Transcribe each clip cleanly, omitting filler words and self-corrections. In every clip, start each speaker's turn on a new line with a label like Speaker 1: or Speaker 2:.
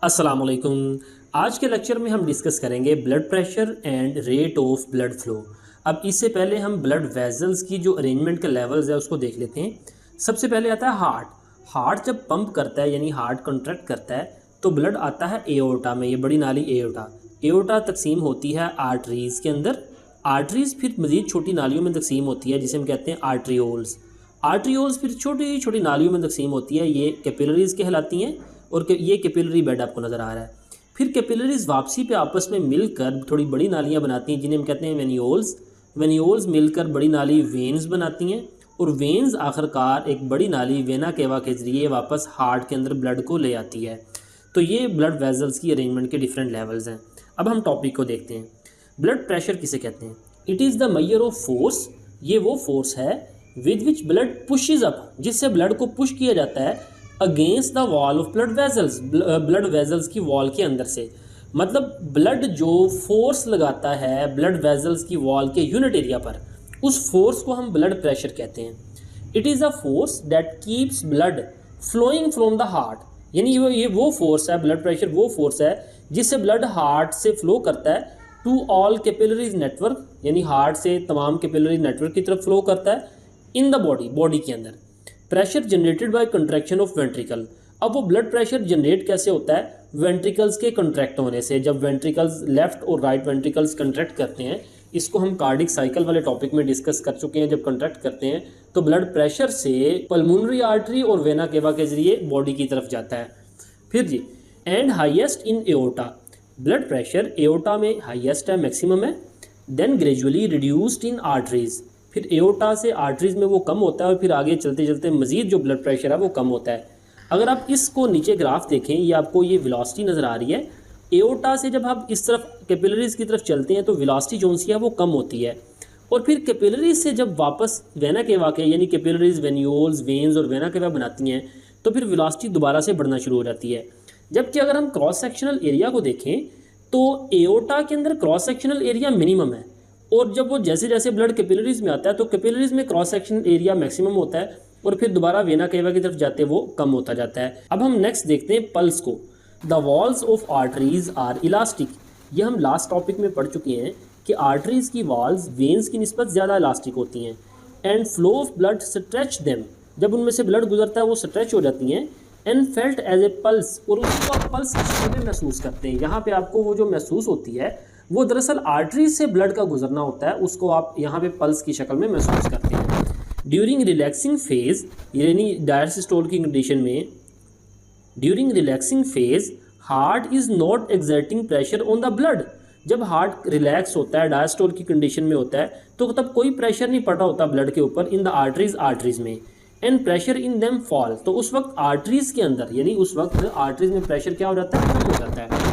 Speaker 1: अस्सलाम वालेकुम। आज के लेक्चर में हम डिस्कस करेंगे blood pressure and rate of blood flow. अब इससे पहले हम ब्लड वेजल्स की जो अरेंजमेंट के लेवल्स है उसको देख लेते हैं। सबसे पहले आता है हार्ट। हार्ट जब पंप करता है यानी हार्ट कंट्रैक्ट करता है तो ब्लड आता है एओर्टा में, ये बड़ी नाली एओर्टा। एओर्टा तकसीम होती है आर्टरीज़ के अंदर। आर्टरीज़ फिर मज़ीद छोटी नालियों में तकसीम होती है जिसे हम कहते हैं आर्ट्रियोल्स। आर्ट्रियोल्स फिर छोटी छोटी नालियों में तकसीम होती है, ये कैपिलरीज़ कहलाती हैं। और ये कैपिलरी बेड आपको नज़र आ रहा है। फिर कैपिलरीज वापसी पे आपस में मिलकर थोड़ी बड़ी नालियाँ बनाती हैं जिन्हें हम कहते हैं वेन्यूल्स। वेन्यूल्स मिलकर बड़ी नाली वेन्स बनाती हैं और वेन्स आखिरकार एक बड़ी नाली वेना केवा के ज़रिए वापस हार्ट के अंदर ब्लड को ले आती है। तो ये ब्लड वेजल्स की अरेंजमेंट के डिफरेंट लेवल्स हैं। अब हम टॉपिक को देखते हैं। ब्लड प्रेशर किसे कहते हैं? It is the measure of force. ये वो फोर्स है with which blood pushes up, जिससे ब्लड को पुश किया जाता है against the wall of blood vessels, blood vessels की वॉल के अंदर से। मतलब ब्लड जो फोर्स लगाता है ब्लड वेजल्स की वॉल के यूनिट एरिया पर, उस फोर्स को हम ब्लड प्रेशर कहते हैं। It is a force that keeps blood flowing from the heart. यानी ये वो फोर्स है, ब्लड प्रेशर वो फोर्स है जिससे ब्लड हार्ट से फ्लो करता है टू ऑल कैपिलरीज नेटवर्क, यानी हार्ट से तमाम कैपिलरी नेटवर्क की तरफ फ्लो करता है इन द बॉडी के अंदर। Pressure generated by contraction of ventricle. अब वो ब्लड प्रेशर जनरेट कैसे होता है? वेंट्रिकल्स के कंट्रैक्ट होने से। जब वेंट्रिकल्स लेफ्ट और राइट वेंट्रिकल्स कंट्रैक्ट करते हैं, इसको हम कार्डिक साइकिल वाले टॉपिक में डिस्कस कर चुके हैं। जब कंट्रैक्ट करते हैं तो ब्लड प्रेशर से पल्मोनरी आर्टरी और वेना केवा के जरिए बॉडी की तरफ जाता है। फिर जी, and highest in aorta. Blood pressure aorta में हाईएस्ट है, मैक्सिमम है। Then gradually reduced in arteries. फिर एओर्टा से आर्टरीज में वो कम होता है और फिर आगे चलते चलते मज़ीद जो ब्लड प्रेशर है वो कम होता है। अगर आप इसको नीचे ग्राफ देखें, ये आपको ये वेलोसिटी नज़र आ रही है। एओर्टा से जब आप इस तरफ कैपिलरीज की तरफ चलते हैं तो वेलोसिटी जो सी है वो कम होती है। और फिर कैपिलरीज से जब वापस वेना केवा के यानी कैपिलरीज वेन्यूल्स वेन्स और वेना केवा बनाती हैं तो फिर वेलोसिटी दोबारा से बढ़ना शुरू हो जाती है। जबकि अगर हम क्रॉस सेक्शनल एरिया को देखें तो एओर्टा के अंदर क्रॉस सेक्शनल एरिया मिनिमम है, और जब वो जैसे जैसे ब्लड कैपिलरीज में आता है तो कैपिलरीज में क्रॉस सेक्शन एरिया मैक्सिमम होता है और फिर दोबारा वेना केवा की तरफ जाते वो कम होता जाता है। अब हम नेक्स्ट देखते हैं पल्स को। The walls of arteries are elastic. ये हम लास्ट टॉपिक में पढ़ चुके हैं कि आर्टरीज की वॉल्स वेन्स की निस्बत ज़्यादा इलास्टिक होती हैं। And flow of blood stretch them. जब उनमें से ब्लड गुजरता है वो स्ट्रेच हो जाती हैं। And felt as a pulse, और उसको आप पल्स की शक्ल में महसूस करते हैं। यहाँ पे आपको वो जो महसूस होती है वो दरअसल आर्टरीज से ब्लड का गुजरना होता है, उसको आप यहाँ पे पल्स की शक्ल में महसूस करते हैं। ड्यूरिंग रिलैक्सिंग फेज, यानी डायस्टोल की कंडीशन में, during relaxing phase heart is not exerting pressure on the blood. जब हार्ट रिलैक्स होता है, डायस्टोल की कंडीशन में होता है, तो तब कोई प्रेशर नहीं पड़ रहा होता ब्लड के ऊपर इन द आर्टरीज में। And pressure in them fall. तो उस वक्त आर्टरीज के अंदर, यानी उस वक्त आर्टरीज में प्रेशर क्या हो जाता है? कम हो जाता है।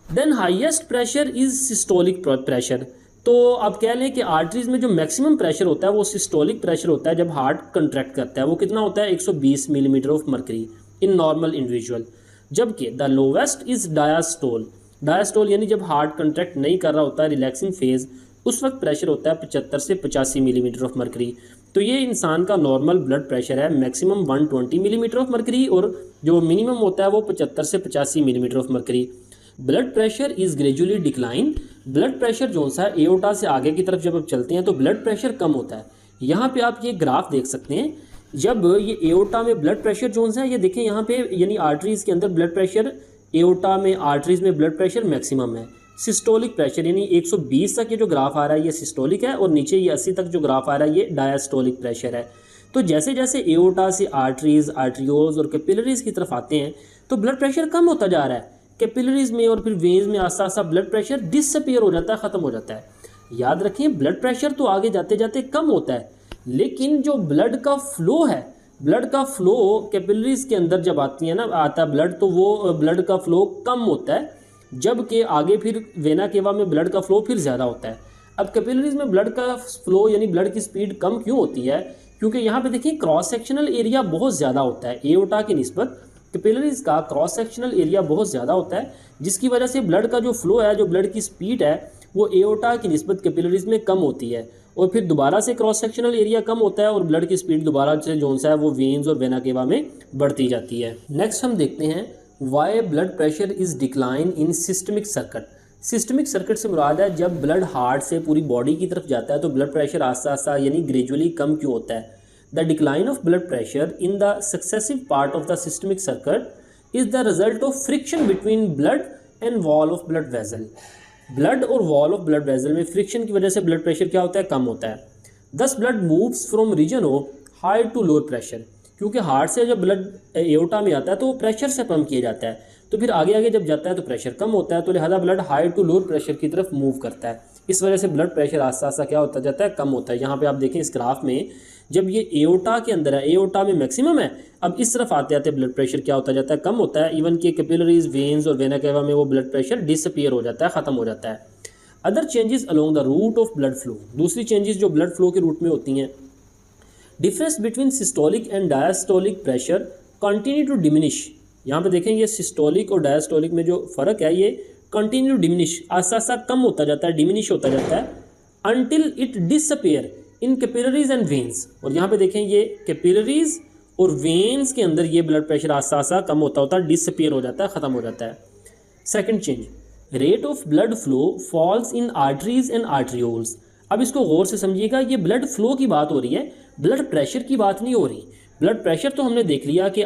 Speaker 1: Then highest pressure is systolic pressure. तो आप कह लें कि आर्टरीज में जो मैक्सिमम प्रेशर होता है वो सिस्टोलिक प्रेशर होता है जब हार्ट कंट्रैक्ट करता है। वो कितना होता है? 120 millimetre of mercury in normal individual. जबकि the lowest is diastole. Diastole यानी जब हार्ट कंट्रैक्ट नहीं कर रहा होता, रिलैक्सिंग फेज, उस वक्त प्रेशर होता है 75 से 85 मिलीमीटर ऑफ मर्करी। तो ये इंसान का नॉर्मल ब्लड प्रेशर है, मैक्सिमम 120 मिलीमीटर ऑफ मर्करी और जो मिनिमम होता है वो 75 से 85 millimetre of mercury. Blood pressure is gradually decline. Blood pressure जो सा है एओर्टा से आगे की तरफ जब आप चलते हैं तो ब्लड प्रेशर कम होता है। यहाँ पे आप ये ग्राफ देख सकते हैं। जब ये एओर्टा में ब्लड प्रेशर जो सा है, ये देखें यहाँ पे, यानी आर्टरीज़ के अंदर ब्लड प्रेशर, एओर्टा में आर्टरीज़ में ब्लड प्रेशर मैक्सिमम है। सिस्टोलिक प्रेशर यानी 120 तक ये जो ग्राफ आ रहा है ये सिस्टोलिक है, और नीचे ये 80 तक जो ग्राफ आ रहा है ये डायस्टोलिक प्रेशर है। तो जैसे जैसे एओर्टा से आर्टरीज, आर्ट्रियोल्स और कैपिलरीज की तरफ आते हैं तो ब्लड प्रेशर कम होता जा रहा है। कैपिलरीज में और फिर वेन्स में आस्ता आस्ता ब्लड प्रेशर डिसअपीयर हो जाता है, ख़त्म हो जाता है। याद रखें, ब्लड प्रेशर तो आगे जाते जाते कम होता है, लेकिन जो ब्लड का फ्लो है, ब्लड का फ्लो कैपिलरीज के अंदर जब आती है ना, आता है ब्लड, तो वो ब्लड का फ्लो कम होता है, जबकि आगे फिर वेना केवा में ब्लड का फ्लो फिर ज़्यादा होता है। अब कैपिलरीज में ब्लड का फ्लो यानी ब्लड की स्पीड कम क्यों होती है? क्योंकि यहाँ पे देखिए क्रॉस सेक्शनल एरिया बहुत ज़्यादा होता है। एओर्टा की निस्बत कैपिलरीज का क्रॉस सेक्शनल एरिया बहुत ज़्यादा होता है, जिसकी वजह से ब्लड का जो फ्लो है, जो ब्लड की स्पीड है, वो एओर्टा की निस्बत कैपिलरीज में कम होती है। और फिर दोबारा से क्रॉस सेक्शनल एरिया कम होता है और ब्लड की स्पीड दोबारा से जो है वो वेन्स और वेना केवा में बढ़ती जाती है। नेक्स्ट हम देखते हैं why blood pressure is decline in systemic circuit. Systemic circuit से मुराद है जब ब्लड हार्ट से पूरी बॉडी की तरफ जाता है तो ब्लड प्रेशर आस्ता आस्ता यानी ग्रेजुअली कम क्यों होता है। The decline of blood pressure in the successive part of the systemic circuit is the result of friction between blood and wall of blood vessel. Blood और वॉल ऑफ ब्लड वेसल में friction की वजह से blood pressure क्या होता है, कम होता है। Thus blood moves from region of high to lower pressure, क्योंकि हार्ट से जब ब्लड एओर्टा में आता है तो वो प्रेशर से पंप किया जाता है, तो फिर आगे आगे जब जाता है तो प्रेशर कम होता है, तो लिहाजा blood high to lower pressure की तरफ मूव करता है। इस वजह से ब्लड प्रेशर आस्ता आस्ता क्या होता जाता है, कम होता है। यहाँ पे आप देखें इस ग्राफ में जब ये एओर्टा के अंदर है, एओर्टा में मैक्सिमम है, अब इस तरफ आते आते ब्लड प्रेशर क्या होता जाता है, कम होता है। इवन कि कैपिलरीज, वेन्स और वेना केवा में वो ब्लड प्रेशर डिसअपीयर हो जाता है, ख़त्म हो जाता है। Other changes along the route of blood flow, दूसरी चेंजेस जो ब्लड फ्लो के रूट में होती हैं, difference between systolic and diastolic pressure continue to diminish. यहाँ पे देखें ये सिस्टोलिक और डायस्टोलिक में जो फ़र्क है ये कंटिन्यू डिमिनिश, आस्ता आस्ता कम होता जाता है, डिमिनिश होता जाता है, until it disappear in capillaries and veins. और यहाँ पे देखें ये कैपिलरीज और वेन्स के अंदर ये ब्लड प्रेशर आस्ता आस्ता कम होता होता डिसअपीयर हो जाता है, ख़त्म हो जाता है। Second change, rate of blood flow falls in arteries and arterioles. अब इसको गौर से समझिएगा, ये ब्लड फ्लो की बात हो रही है, ब्लड प्रेशर की बात नहीं हो रही। ब्लड प्रेशर तो हमने देख लिया कि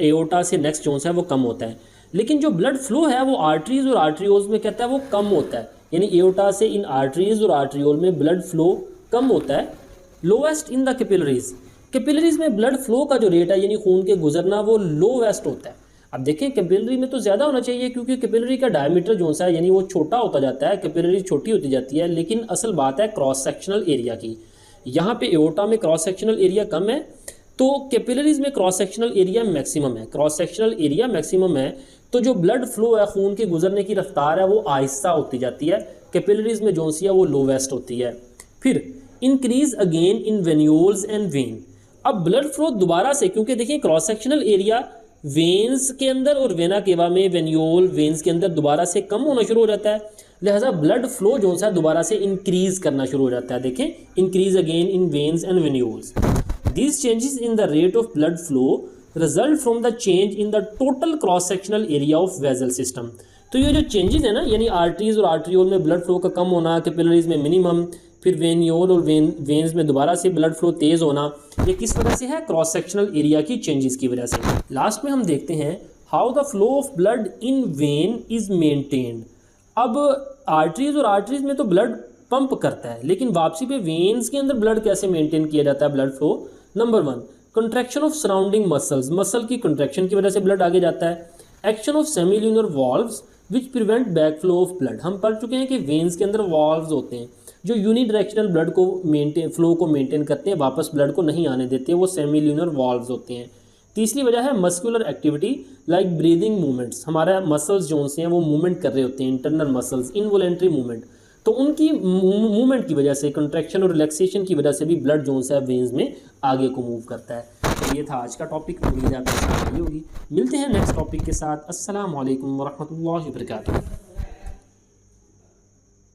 Speaker 1: एओर्टा से नेक्स्ट जोन है वो कम होता है, लेकिन जो ब्लड फ्लो है वो आर्टरीज और आर्ट्रियोल्स में कहता है वो कम होता है, यानी एओर्टा से इन आर्टरीज और आर्ट्रियोल में ब्लड फ्लो कम होता है। Lowest in the capillaries, capillaries में ब्लड फ्लो का जो रेट है यानी खून के गुजरना वो लोवेस्ट होता है। अब देखें कैपिलरी में तो ज़्यादा होना चाहिए क्योंकि कैपिलरी का डायमीटर जो सा है यानी वो छोटा होता जाता है, कैपिलरी छोटी होती जाती है, लेकिन असल बात है क्रॉस सेक्शनल एरिया की। यहाँ पे एओर्टा में क्रॉस सेक्शनल एरिया कम है तो कैपिलरीज में क्रॉस सेक्शनल एरिया मैक्सिमम है। क्रॉस सेक्शनल एरिया मैक्सिमम है तो जो ब्लड फ्लो है, खून के गुजरने की रफ्तार है वो आहिस्ता होती जाती है, कैपिलरीज में जो सी है वो लोवेस्ट होती है। फिर increase again in venules and when. अब ब्लड फ्लो दोबारा से, क्योंकि देखिए क्रॉस सेक्शनल एरिया वेन्स के अंदर और वेना केवा में वेन्यूल वेन्स के अंदर दोबारा से कम होना शुरू हो जाता है, लिहाजा ब्लड फ्लो जो सा दोबारा से इंक्रीज करना शुरू हो जाता है। देखें increase again in veins and venules. These changes in the rate of blood flow result from the change in the total cross sectional area of vessel system. तो ये जो चेंजेस है ना, यानी आर्टरीज और आर्ट्रियोल में ब्लड फ्लो का कम होना, कैपिलरीज में मिनिमम, फिर वेन्यूल और वेन्स में दोबारा से ब्लड फ्लो तेज़ होना, ये किस वजह से है, क्रॉस सेक्शनल एरिया की चेंजेस की वजह से। लास्ट में हम देखते हैं how the flow of blood in when is maintained. अब आर्टरीज और आर्टरीज में तो ब्लड पंप करता है, लेकिन वापसी पे वेन्स के अंदर ब्लड कैसे मेंटेन किया जाता है blood flow. Number 1, contraction of surrounding muscles, muscle की कंट्रैक्शन की वजह से ब्लड आगे जाता है। Action of सेमील्यूनर valves which prevent back flow of blood. हम पढ़ चुके हैं कि वेन्स के अंदर वॉल्व्स होते हैं जो यूनिडायरेक्शनल ब्लड को फ्लो को मेंटेन करते हैं, वापस ब्लड को नहीं आने देते, वो सेमील्यूनर वॉल्व्स होते हैं। तीसरी वजह है muscular activity like breathing movements. हमारा मसल्स जो से हैं वो मूवमेंट कर रहे होते हैं, इंटरनल मसल्स, इनवॉलेंट्री मूवमेंट, तो उनकी मूवमेंट की वजह से, कंट्रैक्शन और रिलैक्सेशन की वजह से भी ब्लड जो है वेन्स में आगे को मूव करता है। तो ये था आज का टॉपिक, उम्मीद है आपको समझ आई होगी। मिलते हैं नेक्स्ट टॉपिक के साथ। अस्सलाम वालेकुम वरहमतुल्लाहि वबरकातुहू।